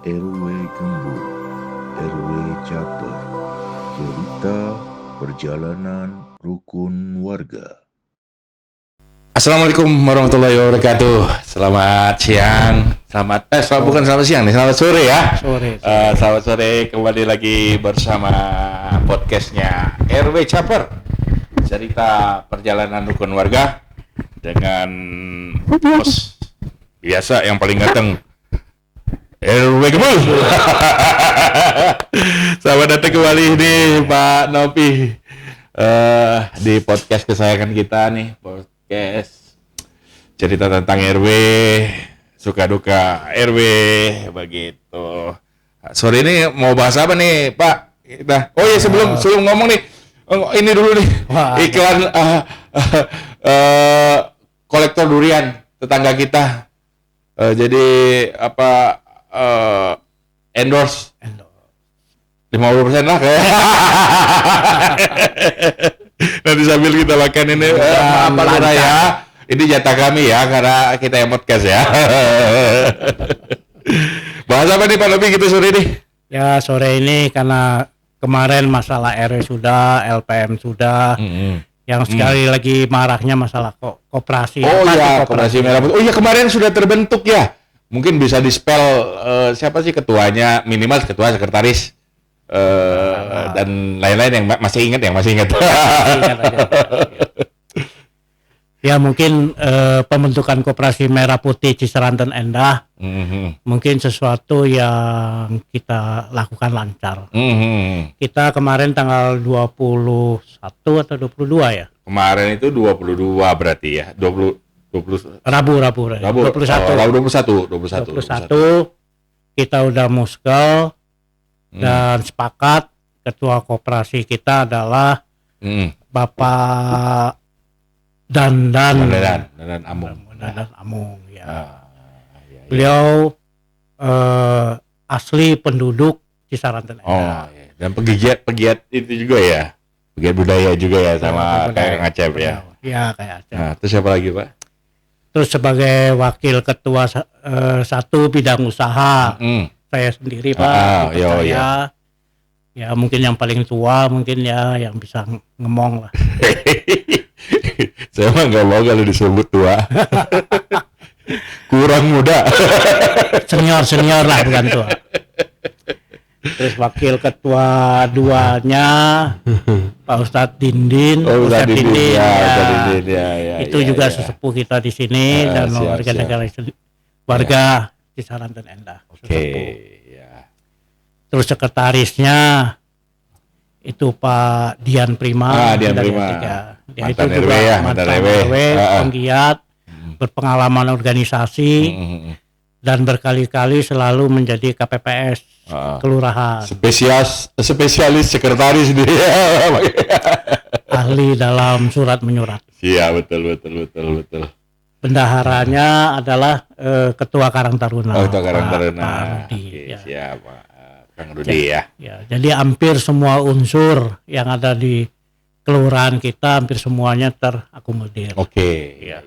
RW Gembul, RW Caper, cerita perjalanan rukun warga. Assalamualaikum warahmatullahi wabarakatuh. Selamat siang, bukan selamat siang nih, selamat sore ya. Selamat sore, kembali lagi bersama podcastnya RW Caper, cerita perjalanan rukun warga dengan host biasa yang paling ganteng, RW Gembul. Selamat datang kembali nih Pak Nopi di podcast kesayangan kita nih, podcast cerita tentang RW, suka duka RW begitu. Sore ini mau bahas apa nih Pak? Oh iya, sebelum ngomong nih, ini dulu nih iklan kolektor durian tetangga kita. Jadi apa endorse 50% lah kayak. Nanti sambil kita makan ini apa ya? Ini jatah kami ya, karena kita yang podcast ya. Bahas apa nih Pak Lopi kita sore ini? Ya, sore ini karena kemarin masalah RW sudah, LPM sudah, yang sekali lagi maraknya masalah koperasi. Oh iya, koperasi merah putih. Oh iya, kemarin sudah terbentuk ya. Mungkin bisa di-spell siapa sih ketuanya, minimal ketua, sekretaris, dan lain-lain yang masih ingat. Ya mungkin pembentukan koperasi merah putih Ciseranten Endah mungkin sesuatu yang kita lakukan lancar. Kita kemarin tanggal 21 atau 22 ya? Kemarin itu 22 berarti ya, 20 Rabu 21 kita udah muskel dan sepakat. Ketua koperasi kita adalah Bapak Dandan Amung ya. Beliau asli penduduk Cisaranten. Iya. Dan pegiat itu juga ya, pegiat budaya juga ya, sama kayak Ngacep ya. Iya, kayak Acep. Nah, terus siapa lagi Pak? Terus sebagai wakil ketua satu bidang usaha, saya sendiri Pak. Ya mungkin yang paling tua, mungkin ya yang bisa ngemong lah. Saya mah nggak mau kalau disebut tua. Kurang muda. Senior lah, bukan tua. Terus wakil ketua duanya Pak Ustadz Dindin. Ustadz Dindin Itu juga sesepuh kita di sini dan warga Cisaranten Endah. Oke. Terus sekretarisnya itu Pak Dian Prima. Dian Prima. Dia itu juga mantan RW, penggiat, berpengalaman organisasi, dan berkali-kali selalu menjadi KPPS kelurahan. Spesialis sekretaris dia. Ahli dalam surat menyurat. Iya, betul. Bendaharanya adalah Ketua Karang Taruna. Ketua Karang Taruna. Oke, ya. Siap, Kang Rudi ya. Jadi hampir semua unsur yang ada di kelurahan kita hampir semuanya terakomodir. Oke. Iya.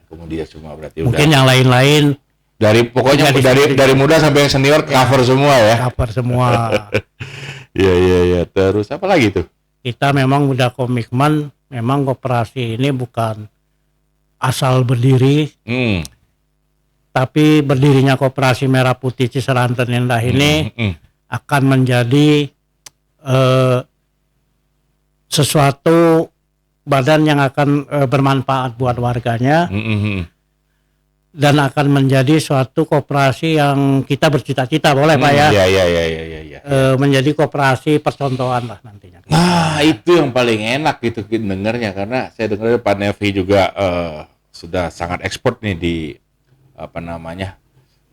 Akomodir semua berarti. Mungkin yang lain-lain dari muda sampai yang senior cover semua ya. Cover semua. Iya. Terus apa lagi tuh? Kita memang udah komitmen, memang koperasi ini bukan asal berdiri. Tapi berdirinya koperasi Merah Putih Cisaranten Endah ini akan menjadi sesuatu badan yang akan bermanfaat buat warganya, dan akan menjadi suatu koperasi yang kita bercita-cita, boleh Pak ya? Iya. Menjadi koperasi percontohan lah nantinya. Nah, itu yang paling enak gitu dengarnya, karena saya dengar Pak Nevi juga sudah sangat ekspor nih di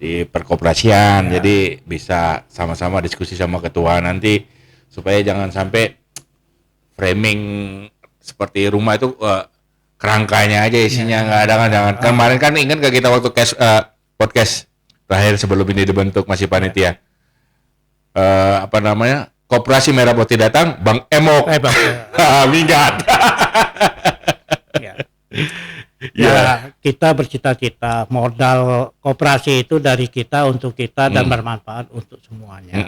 di perkoperasian. Jadi bisa sama-sama diskusi sama ketua nanti supaya jangan sampai framing seperti rumah itu kerangkanya aja isinya nggak ada. Jangan. Kemarin kan ingat gak kita waktu podcast terakhir sebelum ini dibentuk masih panitia, Koperasi Merah Putih datang, Bang Emok minggat. Ya, kita bercita-cita modal koperasi itu dari kita untuk kita dan bermanfaat untuk semuanya.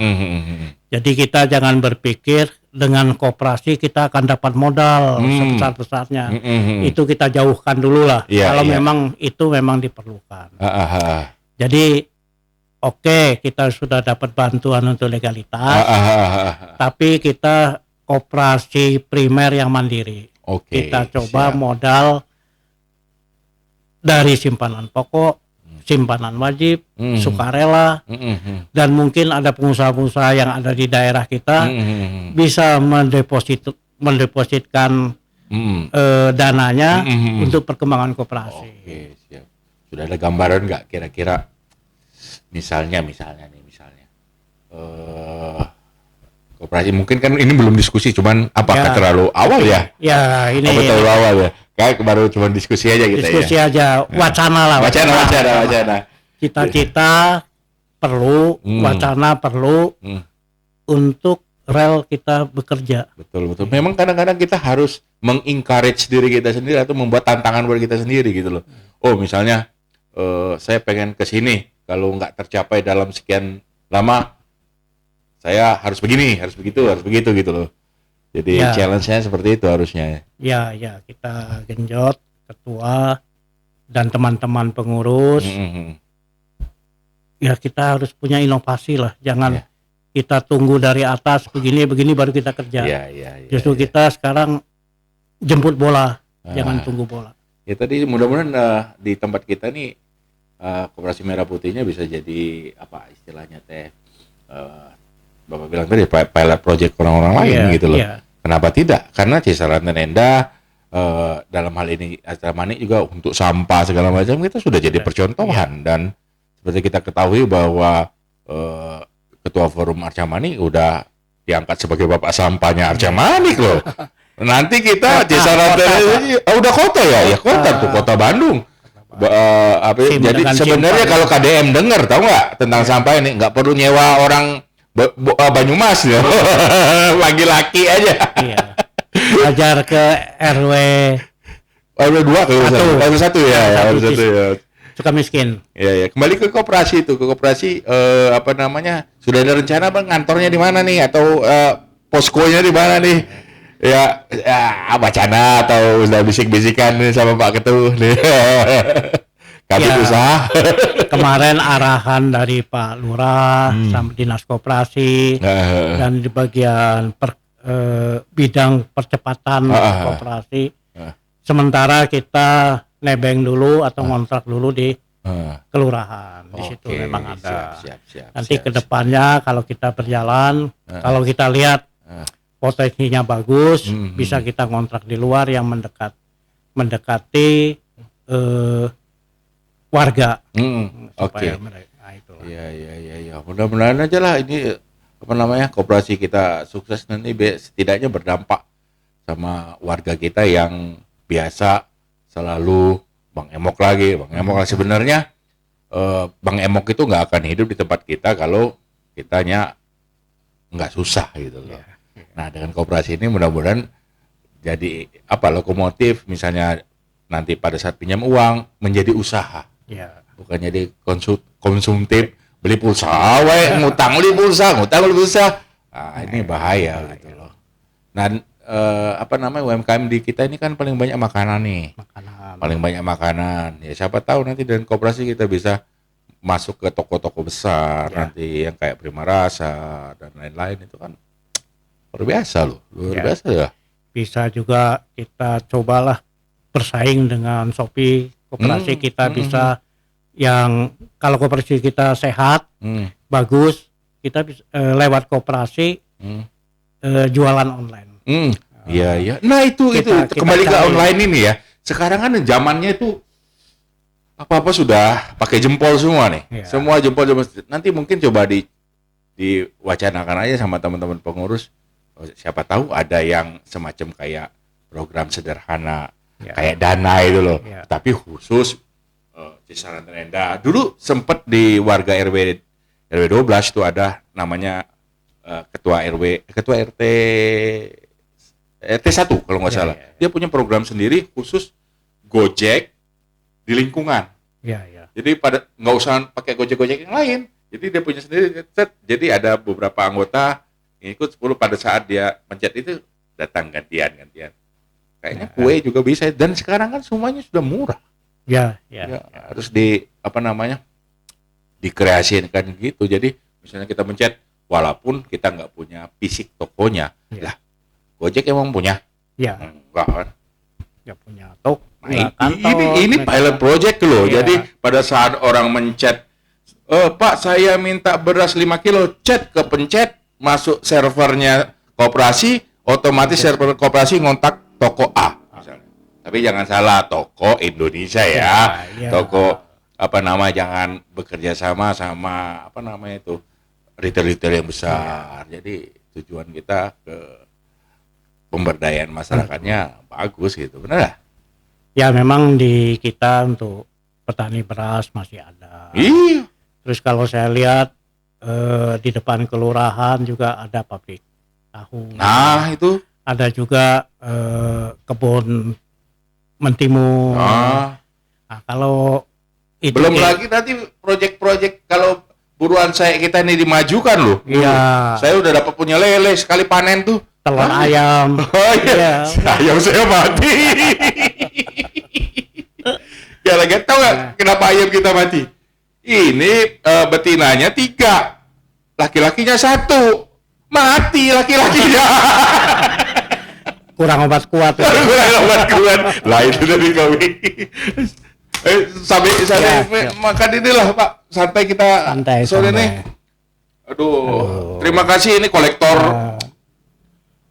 Jadi kita jangan berpikir dengan koperasi kita akan dapat modal sebesar-besarnya. Itu kita jauhkan dulu lah. Kalau memang itu memang diperlukan. Jadi oke, kita sudah dapat bantuan untuk legalitas, tapi kita koperasi primer yang mandiri. Kita coba modal dari simpanan pokok, simpanan wajib, sukarela, dan mungkin ada pengusaha-pengusaha yang ada di daerah kita bisa mendepositkan dananya untuk perkembangan koperasi. Oke, siap. Sudah ada gambaran nggak kira-kira misalnya koperasi, mungkin kan ini belum diskusi, cuman apakah terlalu awal ya? Ya, ini terlalu awal ya? Kayak baru cuma diskusi aja gitu diskusi ya. aja, wacana lah. Wacana. Cita-cita perlu, wacana perlu untuk rel kita bekerja. Betul. Memang kadang-kadang kita harus mengencourage diri kita sendiri atau membuat tantangan buat kita sendiri gitu loh. Oh misalnya saya pengen ke sini, kalau nggak tercapai dalam sekian lama, saya harus begini, harus begitu gitu loh. Jadi challenge-nya seperti itu harusnya. Ya, kita genjot ketua dan teman-teman pengurus. Ya kita harus punya inovasi lah. Jangan kita tunggu dari atas begini baru kita kerja. Justru kita sekarang jemput bola, jangan tunggu bola. Ya tadi mudah-mudahan di tempat kita nih Koperasi Merah Putihnya bisa jadi apa istilahnya Bapak bilang tadi pilot project orang-orang lain gitu loh. Kenapa tidak? Karena Desa Ranten Endah dalam hal ini Arca Mani juga untuk sampah segala macam kita sudah jadi percontohan dan seperti kita ketahui bahwa Ketua Forum Arca Mani udah diangkat sebagai bapak sampahnya Arca Mani loh. Nanti kita Desa Ranten udah kota ya kota tuh kota Bandung. Jadi sebenarnya kalau KDM dengar tahu nggak tentang sampah ini nggak perlu nyewa orang Banyumas ya. Laki-laki aja. Ajar ke RW 2 kalau RW 1 ya. Suka miskin. Ya. Kembali ke koperasi itu, sudah ada rencana Bang kantornya di mana nih atau poskonya di mana nih? Ya, wacana atau sudah bisik-bisikan nih sama Pak Ketua nih. Usaha. Kemarin arahan dari Pak Lurah sama Dinas Koperasi dan di bagian bidang percepatan koperasi. Sementara kita nebeng dulu atau ngontrak dulu di kelurahan. Di situ memang ada. Nanti kedepannya kalau kita berjalan, kalau kita lihat potensinya bagus, bisa kita ngontrak di luar yang mendekati warga. Iya. Mudah-mudahan aja lah ini koperasi kita sukses nanti setidaknya berdampak sama warga kita yang biasa selalu Bang Emok lagi. Sebenarnya Bang Emok itu nggak akan hidup di tempat kita kalau kitanya nggak susah gitu loh. Nah dengan koperasi ini mudah-mudahan jadi lokomotif misalnya nanti pada saat pinjam uang menjadi usaha. Bukan jadi konsumtif beli pulsa, ngutang beli pulsa. Ini bahaya gitu loh. Dan UMKM di kita ini kan paling banyak makanan nih. Paling banyak makanan. Ya siapa tahu nanti dengan koperasi kita bisa masuk ke toko-toko besar nanti yang kayak Prima Rasa dan lain-lain itu kan luar biasa loh. Biasa ya. Bisa juga kita cobalah bersaing dengan Shopee. Koperasi kita bisa yang kalau koperasi kita sehat, bagus, kita bisa lewat koperasi jualan online. Iya. Nah itu kembali ke online ini ya. Sekarang kan zamannya itu apa-apa sudah pakai jempol semua nih. Semua jempol. Nanti mungkin coba diwacanakan aja sama teman-teman pengurus. Siapa tahu ada yang semacam kayak program sederhana kayak dana itu loh, tapi khusus Desa Ranten Endah. Dulu sempat di warga RW 12 itu ada namanya ketua RT 1 kalau nggak salah. Dia punya program sendiri khusus Gojek di lingkungan. Ya, ya. Jadi pada nggak usah pakai Gojek-Gojek yang lain. Jadi dia punya sendiri. Jadi ada beberapa anggota yang ikut 10 pada saat dia mencet itu datang gantian. Kayaknya kue juga bisa, dan sekarang kan semuanya sudah murah. Ya. Harus dikreasikan gitu. Jadi misalnya kita mencet, walaupun kita nggak punya fisik tokonya, lah Gojek emang punya? Ya. Enggak kan? Nggak punya toko. Nah, ini pilot project loh. Iya. Jadi pada saat orang mencet, Pak saya minta beras 5 kilo, kepencet, masuk servernya koperasi, otomatis server koperasi ngontak toko A misalnya. Tapi jangan salah, toko Indonesia ya. Ya. Toko jangan bekerja sama itu retail yang besar. Jadi tujuan kita ke pemberdayaan masyarakatnya bagus gitu, benar nggak? Ya memang di kita untuk petani beras masih ada. Iya. Terus kalau saya lihat di depan kelurahan juga ada pabrik tahu. Nah itu. Ada juga kebun mentimun. Nah kalau itu Belum lagi nanti proyek-proyek kalau buruan kita ini dimajukan loh. Iya. Saya udah dapat punya lele sekali panen tuh. Telur ayam. Oh iya. Ayam saya mati. Gara-gara tahu nggak kenapa ayam kita mati? Ini betinanya 3, laki-lakinya 1, mati laki-lakinya. Kurang obat kuat. Lah itu dari kami. Sampai makan inilah Pak, santai kita sore nih. Aduh, terima kasih ini kolektor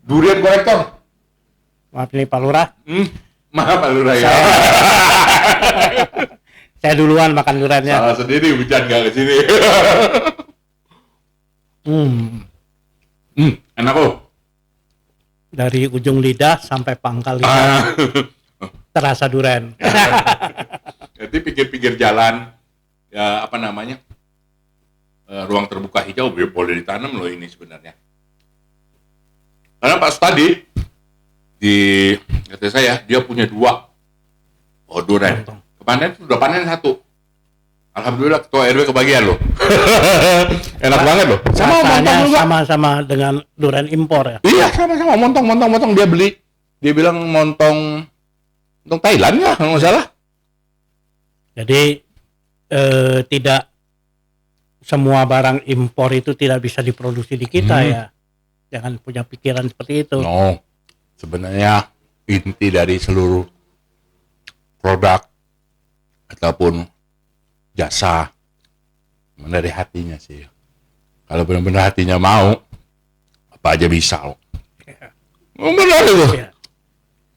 durian kolektor. Maaf ini Pak Lurah. Maaf Pak Lurah ya. Saya duluan makan duriannya. Salah sendiri, hujan nggak ke sini. Enak kok. Dari ujung lidah sampai pangkal lidah terasa durian. Jadi pinggir-pinggir jalan ya ruang terbuka hijau boleh ditanam loh ini sebenarnya. Karena Pak Stadi di kata saya dia punya 2 durian. Udah panen 1. Alhamdulillah ketua RW kebagian loh. Enak banget loh. Sama dengan durian impor ya. Iya, sama montong dia beli. Dia bilang montong Thailand ya, kalau nggak salah. Jadi tidak semua barang impor itu tidak bisa diproduksi di kita ya. Jangan punya pikiran seperti itu. No, sebenarnya inti dari seluruh produk ataupun jasa dari hatinya sih. Kalau benar-benar hatinya mau, apa aja bisa loh. Benar itu.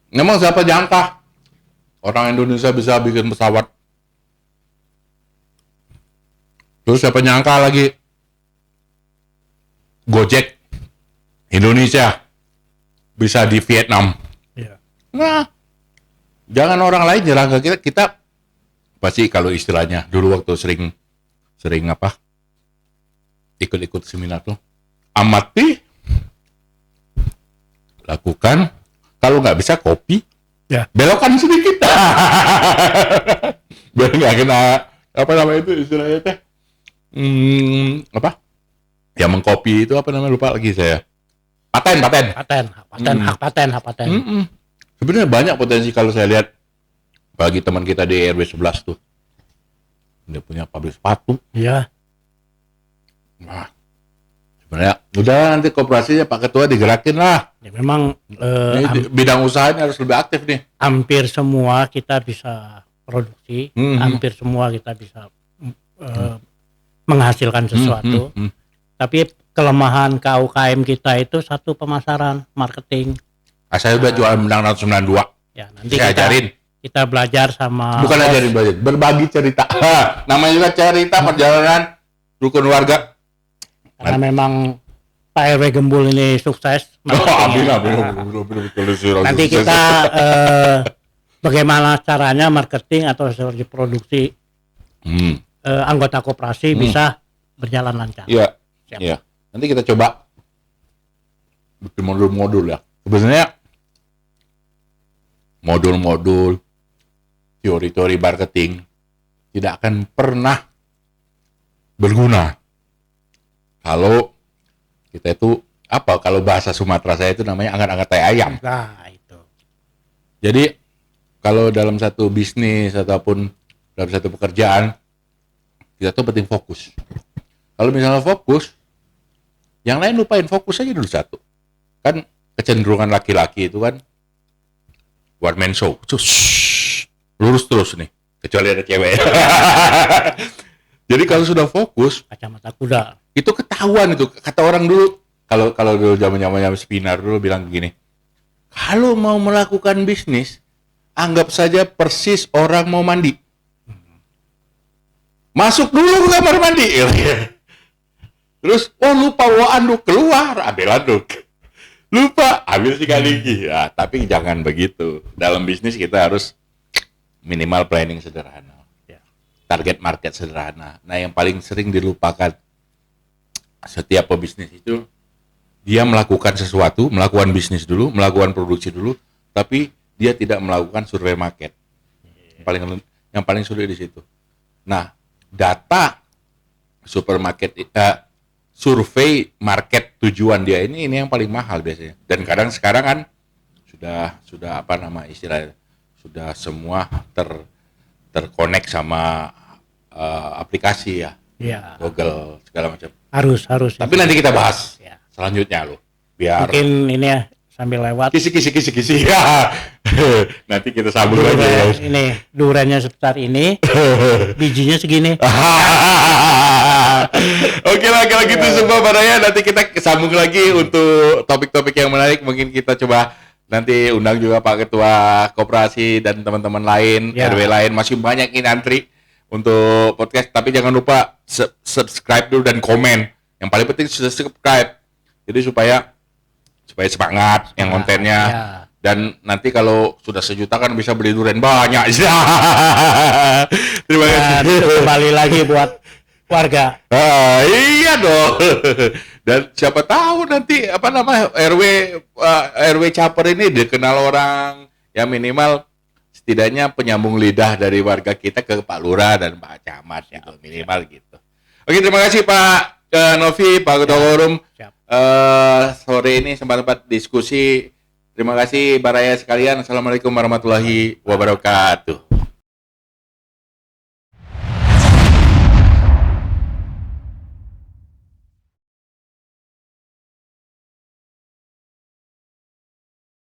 Memang siapa jangka orang Indonesia bisa bikin pesawat? Terus siapa nyangka lagi Gojek Indonesia bisa di Vietnam? Ya. Nah, jangan orang lain nyerang ke kita pasti kalau istilahnya dulu waktu sering ikut seminar tuh, amati, lakukan, kalau nggak bisa copy, belokkan sedikit, biar nggak kena itu istilahnya teh, yang mengcopy itu lupa lagi saya, paten. Hak paten. Sebenarnya banyak potensi kalau saya lihat bagi teman kita di RW 11 tuh, dia punya pabrik sepatu. Iya. Nah, sebenarnya udah nanti koperasinya Pak Ketua digerakin lah. Ya memang bidang usahanya harus lebih aktif nih. Hampir semua kita bisa produksi, hampir semua kita bisa menghasilkan sesuatu. Tapi kelemahan UKM kita itu satu pemasaran, marketing. Saya udah jualan benang 192. Ya, nanti saya ajarin. Kita belajar sama. Bukan ajarin, berbagi cerita. Namanya juga cerita perjalanan rukun warga. Karena memang Pak RW Gembul ini sukses. Amin. Nanti kita bagaimana caranya marketing atau strategi produksi anggota koperasi bisa berjalan lancar. Iya. Nanti kita coba bikin modul-modul ya. Sebenarnya modul-modul teori-teori marketing tidak akan pernah berguna kalau kita itu kalau bahasa Sumatera saya itu namanya angkat-angkat tai ayam. Nah, itu. Jadi kalau dalam satu bisnis ataupun dalam satu pekerjaan kita tuh penting fokus. Kalau misalnya fokus, yang lain lupain, fokus aja dulu satu. Kan kecenderungan laki-laki itu kan one man show. Lurus terus nih, kecuali ada cewek. Jadi kalau sudah fokus, Kacamata kuda. itu ketahuan itu. Kata orang dulu, kalau dulu zaman-zaman Spinar dulu bilang begini, kalau mau melakukan bisnis, anggap saja persis orang mau mandi. Masuk dulu ke kamar mandi. Terus, lupa bawa anduk, keluar, ambil anduk. Lupa, ambil sekali lagi. Ya, tapi jangan begitu. Dalam bisnis kita harus minimal planning sederhana. Target market sederhana. Nah, yang paling sering dilupakan setiap pebisnis itu, dia melakukan sesuatu, melakukan bisnis dulu, melakukan produksi dulu, tapi dia tidak melakukan survei market. Yang paling sulit di situ. Nah, data survei market tujuan dia ini yang paling mahal biasanya. Dan kadang sekarang kan sudah istilahnya, sudah semua terkonek sama aplikasi ya. Google segala macam. Harus. Tapi nanti kita bahas selanjutnya loh. Biar mungkin ini ya sambil lewat. Kisi. Ya. Nanti kita sambung lagi ya. Ini duriannya sebesar ini, bijinya segini. Oke lah kalau gitu semua Baraya, nanti kita sambung lagi untuk topik-topik yang menarik. Mungkin kita coba nanti undang juga Pak Ketua Koperasi dan teman-teman lain, RW lain. Masih banyak ini antri untuk podcast, tapi jangan lupa subscribe dulu dan komen. Yang paling penting subscribe. Jadi supaya semangat yang kontennya. Dan nanti kalau sudah 1 juta kan bisa beli durian banyak. Terima kasih. Kembali lagi buat warga. Iya dong. Dan siapa tahu nanti RW Caper ini dikenal orang, ya minimal setidaknya penyambung lidah dari warga kita ke Pak Lurah dan Pak Camat gitu, minimal gitu. Oke, terima kasih Pak Novi, Pak Ketua Forum. Sore ini sempat diskusi. Terima kasih Baraya sekalian. Assalamualaikum warahmatullahi wabarakatuh.